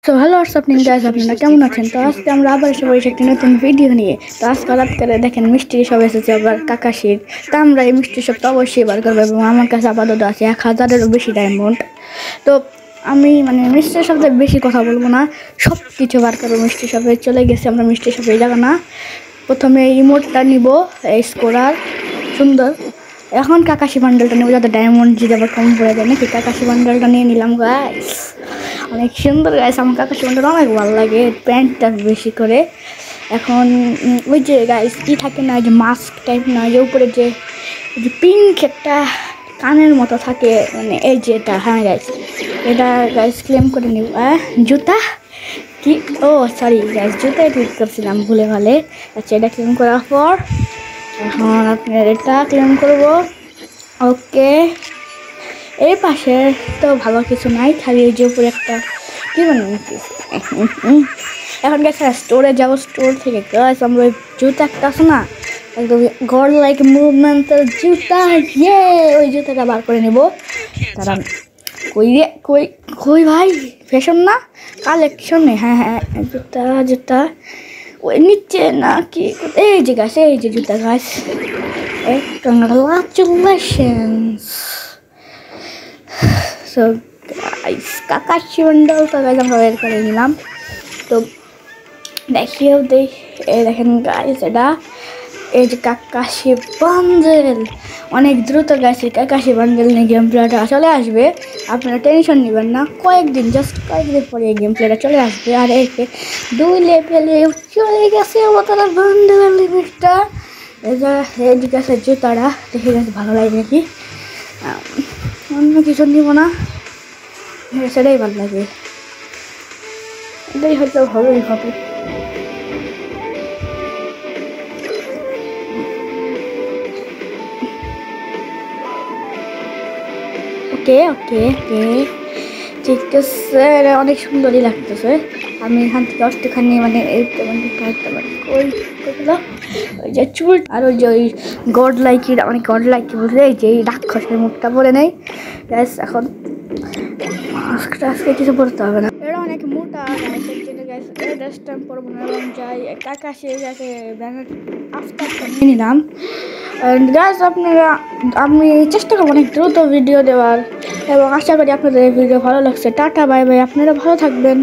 তো hello WhatsApp guys, আপনারা কেমন আছেন? তো আজকে আমরা আবার এসে পড়েছি একটি নতুন ভিডিও নিয়ে। তো আজকে হঠাৎ করে দেখেন মিষ্টি সব এসেছে আবার কাকাশির। তো আমরা এই মিষ্টি সব তো অবশ্যই বার করবো এবং আমার কাছে আপাতত আছে 1000-এরও বেশি ডায়মন্ড। তো আমি মিষ্টি শপে বেশি কথা বলবো না, সব কিছু বার করবো। মিষ্টি শপে চলে গেছি আমরা, মিষ্টি শপে এই জায়গা না। প্রথমে ইমোটটা নিব, এই স্কোরার সুন্দর। এখন কাকাশি বান্ডেলটা নেবো, যাতে ডায়মন্ড যদি আবার কম পড়ে যায় নাকি। কাকাশি বান্ডেলটা নিয়ে নিলাম গাইস, অনেক সুন্দর গাইস। আমার কাকাশি বান্ডেল অনেক ভালো লাগে, প্যান্টটা বেশি করে। এখন ওই যে গাইস কি থাকে না, যে মাস্ক টাইপ না, যে উপরে যে পিঙ্ক একটা কানের মতো থাকে, এই যে এটা। হ্যাঁ গাইস, এটা গাইস ক্লেম করে নিব। জুতা কি, ও সরি গাইস, জুতায় ক্লিক করছিলাম ভুলে ভালে। আচ্ছা, এটা ক্লেম করার পর এখন আপনার এটা ক্লেম করব। ওকে, এই পাশে তো ভালো কিছু নাই, খালি ওই যে উপরে একটা কি এখন গেছে স্টোরে যাবো। স্টোর থেকে গাইস আমরা ওই জুতা একটা আছে না, একদম গড লাইক মুভমেন্টাল জুতা, ইয়ে ওই জুতাটা বার করে নেব। তারা কই রে, কই কই ভাই, ফ্যাশন না কালেকশনে? হ্যাঁ হ্যাঁ, জুতা জুতা ওই নিচে না কি, এই যে গাছ, এই যে জুতা গাছ। Congratulations. So guys, Kakashi bundle তো গাইস আমরা বের করে নিলাম। তো দেখিও দেখেন গাইস, এটা এই যে কাকাশি বান্ডেল অনেক দ্রুত গাইস। কাকাশি বান্ডেল নিয়ে গেম প্লেটা চলে আসবে, আপনারা টেনশন নেবেন না। জাস্ট কয়েকদিন পরে এই গেম প্লেটা চলে আসবে। আর এই 2 লেভেলে চলে গেছে আমাদের বান্ডেল লিমিটটা। এই যে গাছে জুতাটা দেখে গেছে ভালো লাগে নাকি, অন্য কিছু নিব না, সেটাই ভালো লাগে, এটাই হয়তো ভালোই হবে। ওকে ওকে ওকে, ঠিক আছে, অনেক সুন্দরই লাগতেছে। আমি এখান থেকে একটুখানি এই ওই যে চুল আর ওই যে ওই গড লাইকি, গড লাইকি বলতে এই যে এই রাক্ষসের মুখটা পরে নেই গ্যাস। এখন মাস্কটা আজকে কিছু পড়তে হবে না, এটা অনেক মোটা স্ট্যাম্প পরবো না এবং যাই কাকাশি যাকে ব্যানার আফটারটা নিয়ে নিলাম। গাইস আপনারা, আমি চেষ্টা করবো অনেক দ্রুত ভিডিও দেওয়ার এবং আশা করি আপনাদের এই ভিডিও ভালো লাগছে। টাটা বাই বাই, আপনারা ভালো থাকবেন।